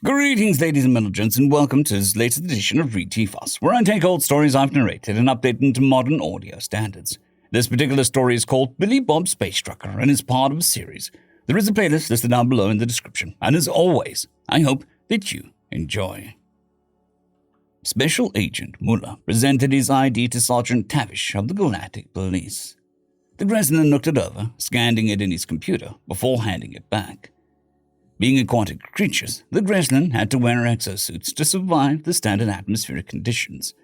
Greetings, ladies and gents, and welcome to this latest edition of Read TFOS, where I take old stories I've narrated and update them to modern audio standards. This particular story is called Billy Bob Space Trucker and is part of a series. There is a playlist listed down below in the description, and as always, I hope that you enjoy. Special Agent Muller presented his ID to Sergeant Tavish of the Galactic Police. The Greslin looked it over, scanning it in his computer before handing it back. Being aquatic creatures, the Greslin had to wear exosuits to survive the standard atmospheric conditions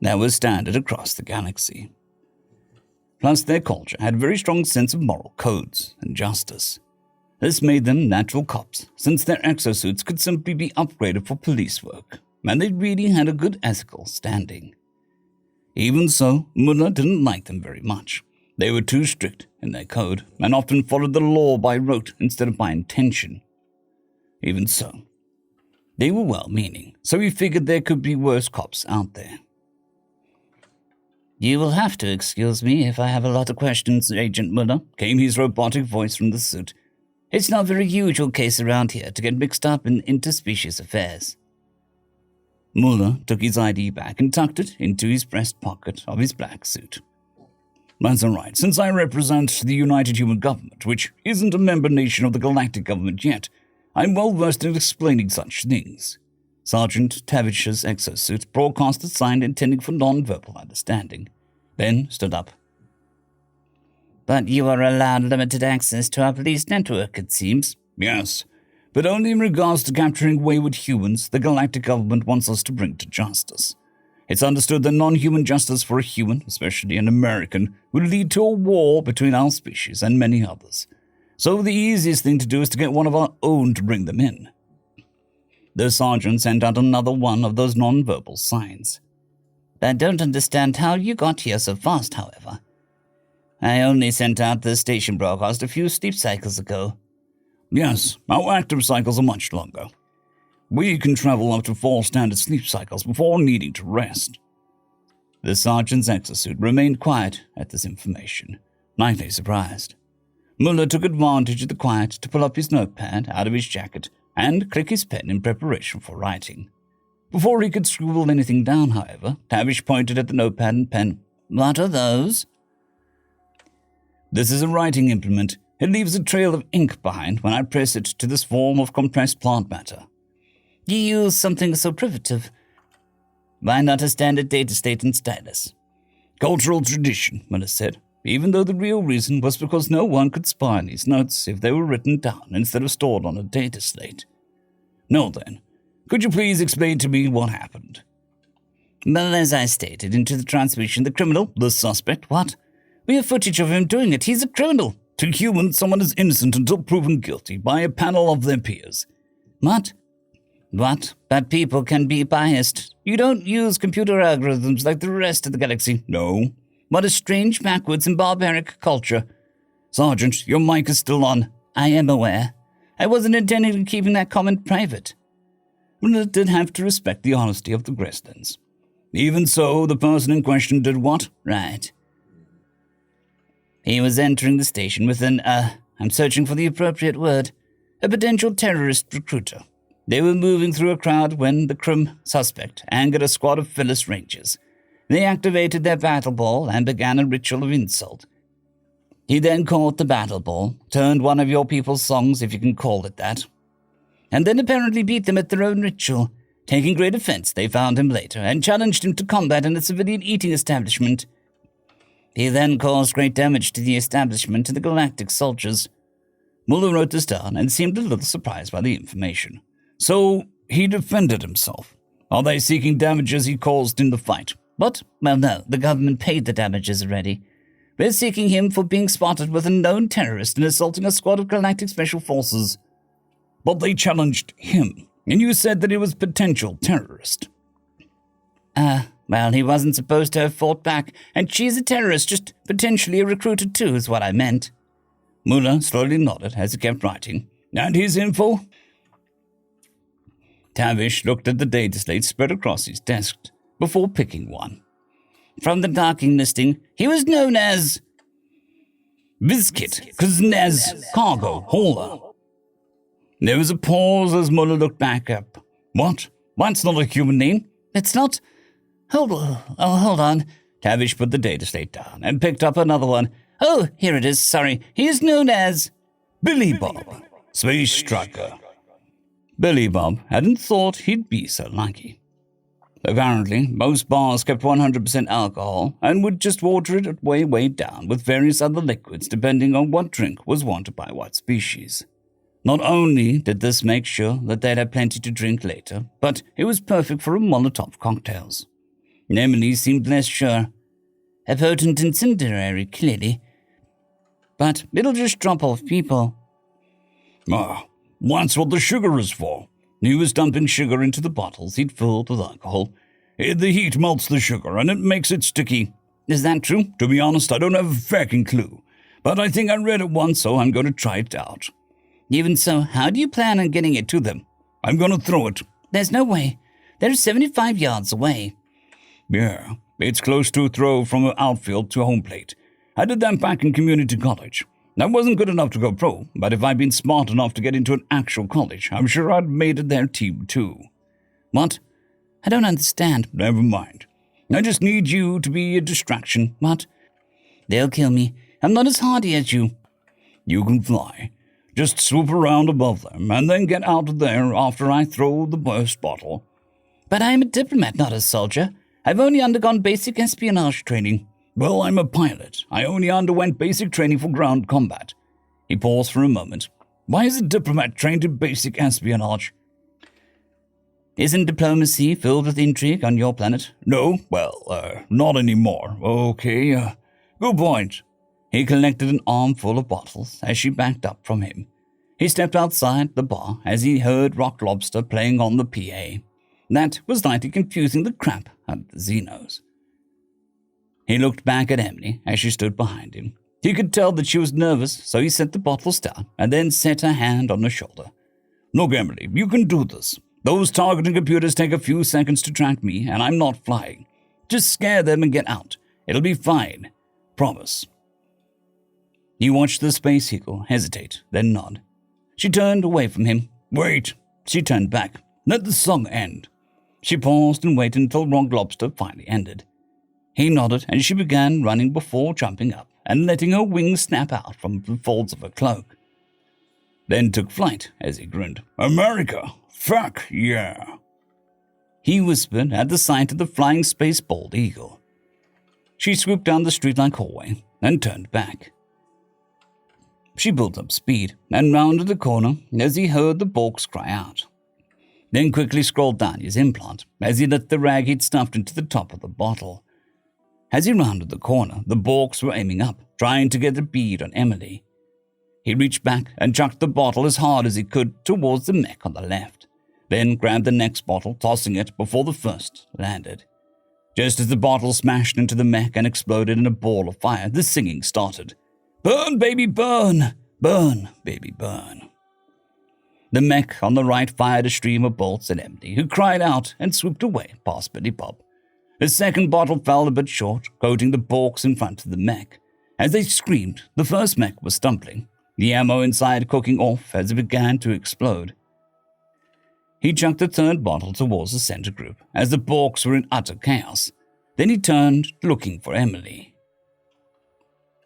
that were standard across the galaxy. Plus, their culture had a very strong sense of moral codes and justice. This made them natural cops, since their exosuits could simply be upgraded for police work, and they really had a good ethical standing. Even so, Muller didn't like them very much. They were too strict in their code, and often followed the law by rote instead of by intention. Even so, they were well-meaning, so he figured there could be worse cops out there. "You will have to excuse me if I have a lot of questions, Agent Muller," came his robotic voice from the suit. "It's not a very usual case around here to get mixed up in interspecies affairs." Muller took his ID back and tucked it into his breast pocket of his black suit. "That's all right, since I represent the United Human Government, which isn't a member nation of the Galactic Government yet, I'm well versed in explaining such things." Sergeant Tavish's exosuit broadcast a sign intending for non-verbal understanding, then stood up. "But you are allowed limited access to our police network, it seems." "Yes, but only in regards to capturing wayward humans the Galactic Government wants us to bring to justice. It's understood that non-human justice for a human, especially an American, would lead to a war between our species and many others. So the easiest thing to do is to get one of our own to bring them in." The sergeant sent out another one of those non-verbal signs. "I don't understand how you got here so fast, however. I only sent out the station broadcast a few sleep cycles ago." "Yes, our active cycles are much longer. We can travel up to 4 standard sleep cycles before needing to rest." The sergeant's exosuit remained quiet at this information, neither surprised. Muller took advantage of the quiet to pull up his notepad out of his jacket and click his pen in preparation for writing. Before he could scribble anything down, however, Tavish pointed at the notepad and pen. "What are those?" "This is a writing implement. It leaves a trail of ink behind when I press it to this form of compressed plant matter." "You use something so primitive. Why not a standard data state and stylus?" "Cultural tradition," Muller said, even though the real reason was because no one could spy on these notes if they were written down instead of stored on a data slate. "Now then, could you please explain to me what happened?" "Well, as I stated into the transmission, the criminal, the suspect, what? We have footage of him doing it. He's a criminal. To humans, someone is innocent until proven guilty by a panel of their peers." "What? What? But people can be biased. You don't use computer algorithms like the rest of the galaxy." "No." "What a strange, backwards, and barbaric culture." "Sergeant, your mic is still on." "I am aware. I wasn't intending on keeping that comment private." Muller did have to respect the honesty of the Greslins. "Even so, the person in question did what?" "Right. He was entering the station with I'm searching for the appropriate word, a potential terrorist recruiter. They were moving through a crowd when the suspect angered a squad of Phyllis Rangers. They activated their battle ball and began a ritual of insult. He then caught the battle ball, turned one of your people's songs, if you can call it that, and then apparently beat them at their own ritual. Taking great offense, they found him later and challenged him to combat in a civilian eating establishment. He then caused great damage to the establishment and the galactic soldiers." Muller wrote this down and seemed a little surprised by the information. "So, he defended himself. Are they seeking damages he caused in the fight?" "What? Well, no, the government paid the damages already. We're seeking him for being spotted with a known terrorist and assaulting a squad of galactic special forces." "But they challenged him, and you said that he was a potential terrorist." Well, he wasn't supposed to have fought back, and she's a terrorist, just potentially a recruiter too, is what I meant." Muller slowly nodded as he kept writing. "And his info?" Tavish looked at the data slate spread across his desk before picking one. "From the docking listing, he was known as Vizkit Kuznez Cargo Hauler." There was a pause as Muller looked back up. What? That's not a human name. It's not? Hold on. Tavish put the data slate down and picked up another one. Oh, here it is, sorry. He is known as... Billy Bob, Space Striker. Billy Bob hadn't thought he'd be so lucky. Apparently, most bars kept 100% alcohol and would just water it way down with various other liquids depending on what drink was wanted by what species. Not only did this make sure that they'd have plenty to drink later, but it was perfect for Molotov cocktails. Emily seemed less sure. A potent incendiary, clearly. But it'll just drop off people. That's what the sugar is for. He was dumping sugar into the bottles he'd filled with alcohol. The heat melts the sugar and it makes it sticky. Is that true? To be honest, I don't have a fucking clue. But I think I read it once, so I'm going to try it out. Even so, how do you plan on getting it to them? I'm going to throw it. There's no way. They're 75 yards away. Yeah, it's close to a throw from an outfield to home plate. I did that back in community college. I wasn't good enough to go pro, but if I'd been smart enough to get into an actual college, I'm sure I'd made it their team too. What? I don't understand. Never mind. I just need you to be a distraction. What? They'll kill me. I'm not as hardy as you. You can fly. Just swoop around above them and then get out of there after I throw the burst bottle. But I'm a diplomat, not a soldier. I've only undergone basic espionage training. Well, I'm a pilot. I only underwent basic training for ground combat. He paused for a moment. Why is a diplomat trained in basic espionage? Isn't diplomacy filled with intrigue on your planet? No, well, not anymore. Okay, good point. He collected an armful of bottles as she backed up from him. He stepped outside the bar as he heard Rock Lobster playing on the PA. That was slightly confusing the crap out of the Xenos. He looked back at Emily as she stood behind him. He could tell that she was nervous, so he set the bottles down and then set her hand on her shoulder. Look, Emily, you can do this. Those targeting computers take a few seconds to track me, and I'm not flying. Just scare them and get out. It'll be fine. Promise. He watched the Space Eagle hesitate, then nod. She turned away from him. Wait. She turned back. Let the song end. She paused and waited until Rock Lobster finally ended. He nodded and she began running before jumping up and letting her wings snap out from the folds of her cloak. Then took flight as he grinned. America! Fuck yeah! He whispered at the sight of the flying space bald eagle. She swooped down the street-like hallway and turned back. She built up speed and rounded the corner as he heard the Borks cry out. Then quickly scrolled down his implant as he lit the rag he'd stuffed into the top of the bottle. As he rounded the corner, the Borks were aiming up, trying to get a bead on Emily. He reached back and chucked the bottle as hard as he could towards the mech on the left, then grabbed the next bottle, tossing it before the first landed. Just as the bottle smashed into the mech and exploded in a ball of fire, the singing started. Burn, baby, burn! Burn, baby, burn. The mech on the right fired a stream of bolts at Emily, who cried out and swooped away past Billy Bob. The second bottle fell a bit short, coating the Borks in front of the mech. As they screamed, the first mech was stumbling, the ammo inside cooking off as it began to explode. He chucked the third bottle towards the center group as the Borks were in utter chaos. Then he turned, looking for Emily.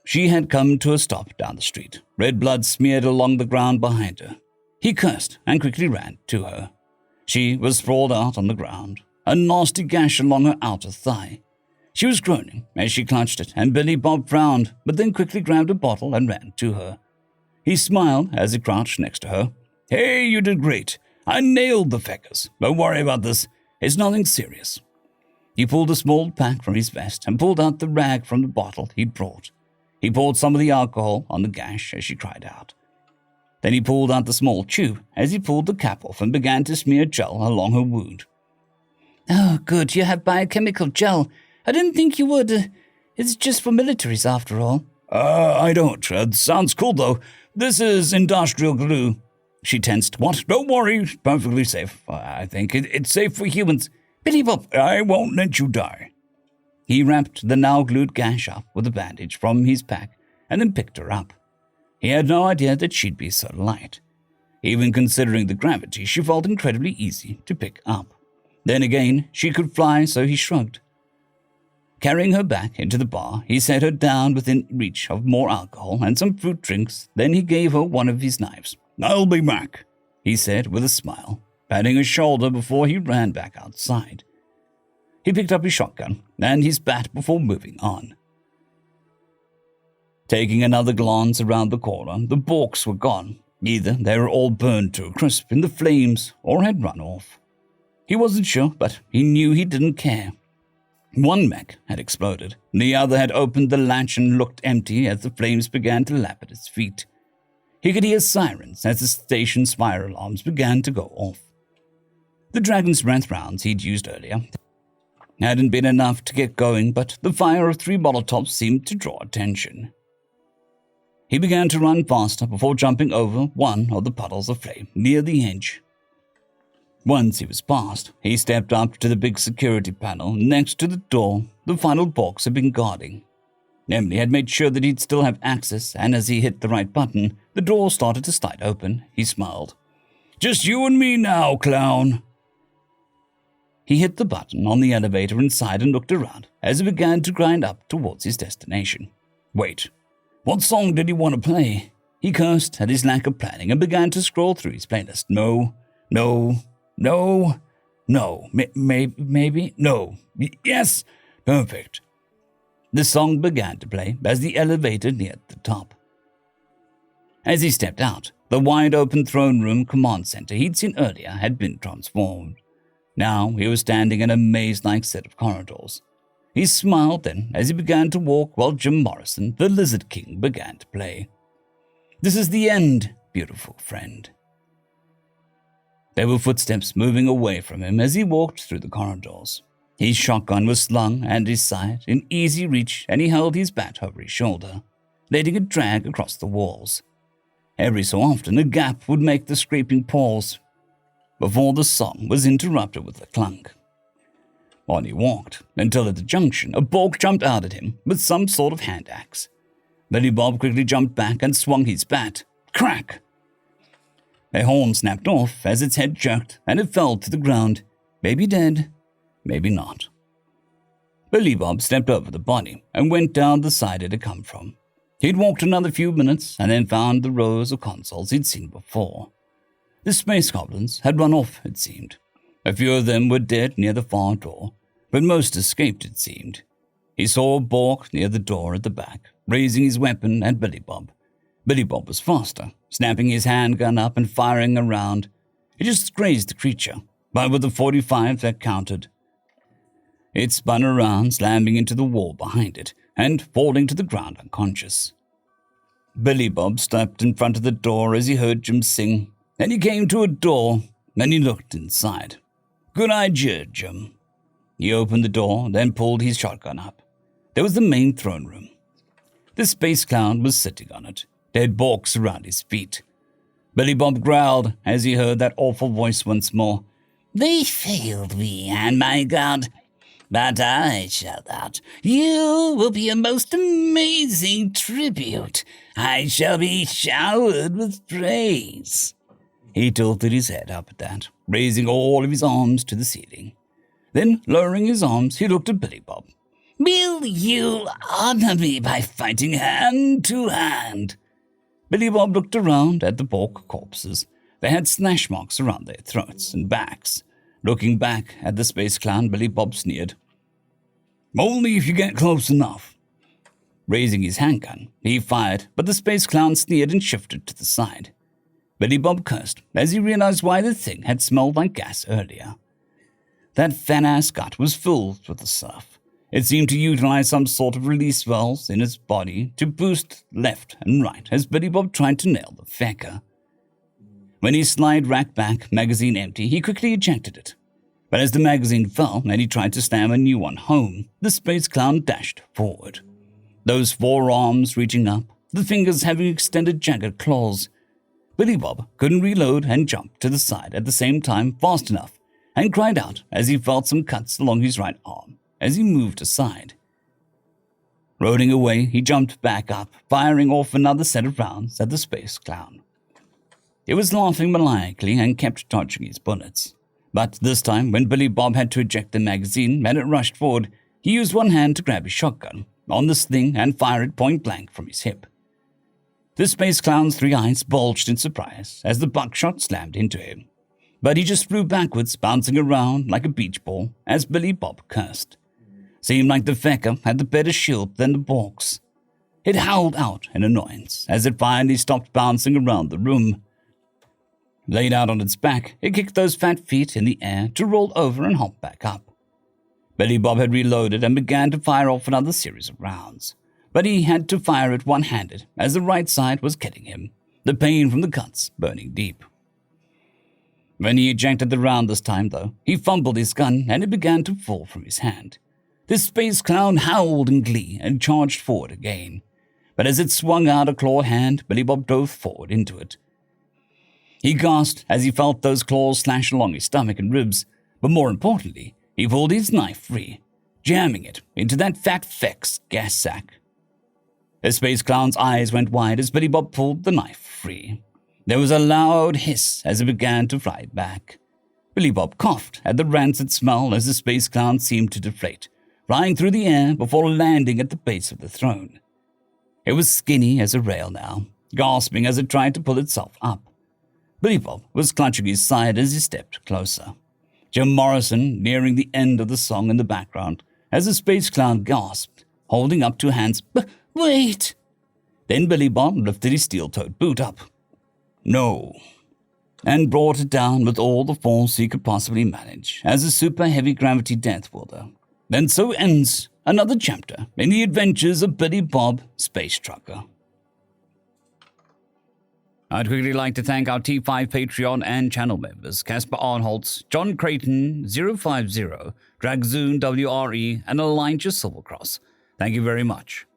She had come to a stop down the street, red blood smeared along the ground behind her. He cursed and quickly ran to her. She was sprawled out on the ground, a nasty gash along her outer thigh. She was groaning as she clutched it, and Billy Bob frowned, but then quickly grabbed a bottle and ran to her. He smiled as he crouched next to her. Hey, you did great. I nailed the feckers. Don't worry about this. It's nothing serious. He pulled a small pack from his vest and pulled out the rag from the bottle he'd brought. He poured some of the alcohol on the gash as she cried out. Then he pulled out the small tube as he pulled the cap off and began to smear gel along her wound. Oh, good, you have biochemical gel. I didn't think you would. It's just for militaries after all. I don't. Sounds cool, though. This is industrial glue. She tensed. What? Don't worry. It's perfectly safe. I think it's safe for humans. Billy Bob, I won't let you die. He wrapped the now glued gash up with a bandage from his pack and then picked her up. He had no idea that she'd be so light. Even considering the gravity, she felt incredibly easy to pick up. Then again, she could fly, so he shrugged. Carrying her back into the bar, he set her down within reach of more alcohol and some fruit drinks. Then he gave her one of his knives. "I'll be back," he said with a smile, patting her shoulder before he ran back outside. He picked up his shotgun and his bat before moving on. Taking another glance around the corner, the Borks were gone. Either they were all burned to a crisp in the flames or had run off. He wasn't sure, but he knew he didn't care. One mech had exploded, and the other had opened the latch and looked empty as the flames began to lap at its feet. He could hear sirens as the station's fire alarms began to go off. The Dragon's Breath rounds he'd used earlier hadn't been enough to get going, but the fire of 3 Molotovs seemed to draw attention. He began to run faster before jumping over one of the puddles of flame near the edge. Once he was past, he stepped up to the big security panel next to the door the final Borks had been guarding. Emily had made sure that he'd still have access, and as he hit the right button, the door started to slide open. He smiled. "Just you and me now, clown." He hit the button on the elevator inside and looked around as it began to grind up towards his destination. Wait, what song did he want to play? He cursed at his lack of planning and began to scroll through his playlist. Maybe, no, yes, perfect. The song began to play as the elevator neared the top. As he stepped out, the wide-open throne room command center he'd seen earlier had been transformed. Now he was standing in a maze-like set of corridors. He smiled then as he began to walk while Jim Morrison, the Lizard King, began to play. "This is the end, beautiful friend." There were footsteps moving away from him as he walked through the corridors. His shotgun was slung at his side in easy reach, and he held his bat over his shoulder, letting it drag across the walls. Every so often, a gap would make the scraping pause before the song was interrupted with a clunk. On he walked, until at the junction, a Bork jumped out at him with some sort of hand axe. Billy Bob quickly jumped back and swung his bat. Crack! A horn snapped off as its head jerked, and it fell to the ground, maybe dead, maybe not. Billy Bob stepped over the body and went down the side it had come from. He'd walked another few minutes and then found the rows of consoles he'd seen before. The space goblins had run off, it seemed. A few of them were dead near the far door, but most escaped, it seemed. He saw a Bork near the door at the back, raising his weapon at Billy Bob. Billy Bob was faster, snapping his handgun up and firing a round. It just grazed the creature, but with the 45 that counted. It spun around, slamming into the wall behind it, and falling to the ground unconscious. Billy Bob stepped in front of the door as he heard Jim sing. Then he came to a door, then he looked inside. "Good idea, Jim." He opened the door, then pulled his shotgun up. There was the main throne room. The space clown was sitting on it, dead Borks around his feet. Billy Bob growled as he heard that awful voice once more. "They failed me, and my God, but I shout out, you will be a most amazing tribute. I shall be showered with praise." He tilted his head up at that, raising all of his arms to the ceiling. Then, lowering his arms, he looked at Billy Bob. "Will you honor me by fighting hand to hand?" Billy Bob looked around at the Bork corpses. They had slash marks around their throats and backs. Looking back at the space clown, Billy Bob sneered. "Only if you get close enough." Raising his handgun, he fired, but the space clown sneered and shifted to the side. Billy Bob cursed as he realized why the thing had smelled like gas earlier. That fat-ass gut was filled with the stuff. It seemed to utilize some sort of release valves in its body to boost left and right as Billy Bob tried to nail the fecker. When his slide racked back, magazine empty, he quickly ejected it. But as the magazine fell and he tried to slam a new one home, the space clown dashed forward. Those forearms reaching up, the fingers having extended jagged claws. Billy Bob couldn't reload and jump to the side at the same time fast enough and cried out as he felt some cuts along his right arm as he moved aside. Rolling away, he jumped back up, firing off another set of rounds at the space clown. He was laughing maniacally and kept dodging his bullets. But this time, when Billy Bob had to eject the magazine and it rushed forward, he used one hand to grab his shotgun on the sling and fire it point blank from his hip. The space clown's 3 eyes bulged in surprise as the buckshot slammed into him. But he just flew backwards, bouncing around like a beach ball as Billy Bob cursed. Seemed like the fecker had the better shield than the Borks. It howled out in annoyance as it finally stopped bouncing around the room. Laid out on its back, it kicked those fat feet in the air to roll over and hop back up. Billy Bob had reloaded and began to fire off another series of rounds. But he had to fire it one-handed as the right side was killing him, the pain from the cuts burning deep. When he ejected the round this time, though, he fumbled his gun and it began to fall from his hand. The space clown howled in glee and charged forward again. But as it swung out a clawed hand, Billy Bob dove forward into it. He gasped as he felt those claws slash along his stomach and ribs, but more importantly, he pulled his knife free, jamming it into that fat feck's gas sack. The space clown's eyes went wide as Billy Bob pulled the knife free. There was a loud hiss as it began to fly back. Billy Bob coughed at the rancid smell as the space clown seemed to deflate, flying through the air before landing at the base of the throne. It was skinny as a rail now, gasping as it tried to pull itself up. Billy Bob was clutching his side as he stepped closer. Jim Morrison nearing the end of the song in the background as the space clown gasped, holding up 2 hands. Wait! Then Billy Bob lifted his steel-toed boot up. No. And brought it down with all the force he could possibly manage as a super heavy gravity death wielder. Then so ends another chapter in the adventures of Billy Bob, Space Trucker. I'd quickly like to thank our T5 Patreon and channel members, Casper Arnholtz, Jon Creighton, 050, Dragzoon W.R.E, and Elijah Silvercross. Thank you very much.